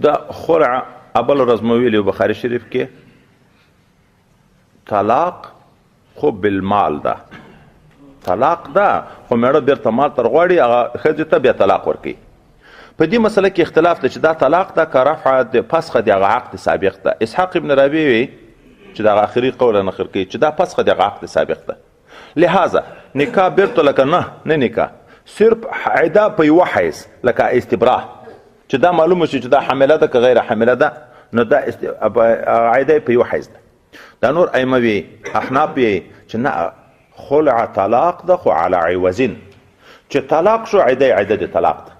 د خلع اول ورځ مو ویلي بخاري شریف کې طلاق خو بالمال ده، طلاق ده خو میړه بیرته مال تر غواړي هغه ښځې ته بیا طلاق ورکوي. په دې مسله کې اختلاف ده چې دا طلاق ده که رفع د فسخه د هغه عقد سابق ده. اسحاق ابن رابعه وی چې د هغه آخري قوله نقل کوي چې دا فسخه د هغه عقد سابق ده. لہذا نکاح بیرته لکه نه نکاح صرف عده په یوه حیث لکه استبراء چې دا معلومه شي چې دا حامله ده که غیر حامله ده، نو دا عده په یوه حیث ده. دا نور ائمه وی احناف وی چې نه خلع طلاق ده خو علی عوضین، چې طلاق شو عده د طلاق ده،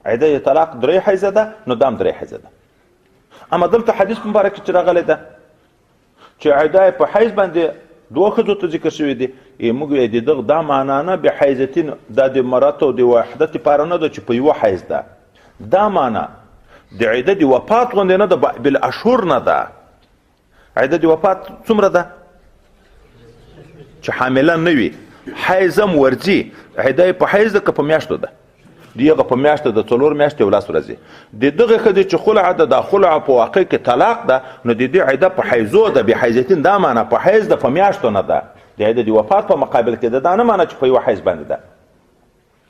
عده د طلاق درې حیزه ده، نو دام درې حیزه ده. اما دلته حدیث مبارک چې راغلی ده چې عده په حیز باندې دوه ښځو ته ذکر شوي دي، موږ یې د دغه دا معنا نه بحیزتین دا د مرات او د وحدت لپاره نه ده چې په یوه حیز ده، دا معنا د عده د وفات غوندې نه ده، بالاشهر نه ده. عده د وفات څومره ده چې حامله نه وي، حیز هم ورځي، عده په حیز ده که په میاشتو ده، د هغه په میاشته د 4 میاشتې او 10 ورځې. د دغه ښځې چې خلع ده دا خلع په واقع کې طلاق ده، نو د دې عده په حیزو ده بحیزتین، دا معنا په حیز ده په میاشتو نه ده، د عده د وفات په مقابل کې ده، دا نه معنا چې په یوه حیز باندې ده.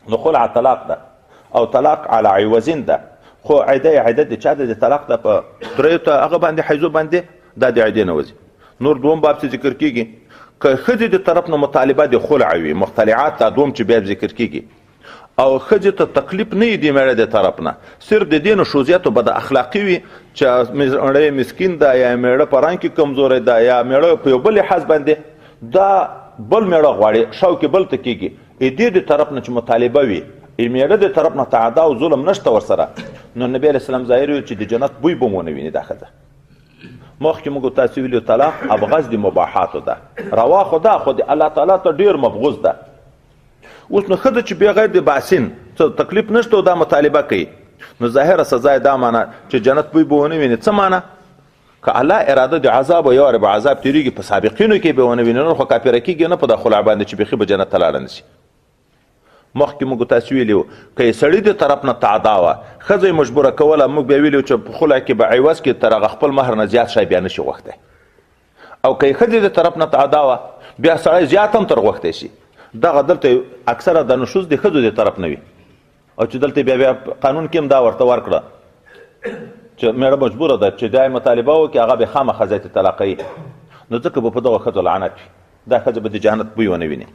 نو خلع طلاق ده او طلاق علی عوضین ده، خو عده د چا ده د طلاق ده په دریو ته هغه باندې حیزو باندې دا د عدې نه وځي. نور دوم باب چې ذکر کیږي که ښځې د طرف نه مطالبه د خلع وي، مختلعات دا دوم چې بیا ذکر کیږي، او ښځې ته تکلیف نه وي د میړه د طرف نه، صرف د دې نشوزیاتو بد اخلاقي وي چې میړه مسکین ده یا میړه په رنګ کې کمزوری ده یا میړه په یو بل لحاظ باندې دا بل میړه غواړي شوق بل ته کیږي، دې د طرف نه چې مطالبه وي میړه د طرف نه تعدا او ظلم نشته ورسره، نو نبی علیه السلام ظاهر وي چې د جنت بوی به مو نه ویني دا ښځه. مخکې موږ تاسو ویلو طلاق ابغض د مباحاتو ده، روا خو ده خو د الله تعالی ته ډېر مبغوض ده. اوس نو ښځه چې بغیر د باسین څه تکلیف نشته او دا مطالبه کوي، نو ظاهره سزا یې دا معنا چې جنت بوی به ونه ویني. څه معنا؟ که الله اراده د عذاب او یاره به عذاب تېرېږي په سابقینو کې به ونه ویني، نور خو کافره کېږي نه په دا خلع باندې چې بیخي به جنت ته لاړه نه شي. مخکې موږ تاسو ویلي وو که یې سړي د طرف نه تعدا وه ښځه یې مجبوره کوله، موږ بیا ویلي وو چې په خلع کې به عوض کې تر هغه خپل مهر نه زیات شی بیا نشي غوښتی، او که یې ښځې د طرف نه تعدا وه بیا سړی زیات هم تر غوښتی شي. دغه دلته اکثره د نشوز د ښځو د طرف نه وي، او چې دلته بیا قانون کې هم دا ورته ورکړه چې میړه مجبوره ده چې دا یې مطالبه وکړي هغه به خامخا ځای ته طلاقوي، نو ځکه به په دغه ښځو لعنت وي، دا ښځه به د جهنت بوی ونه ویني.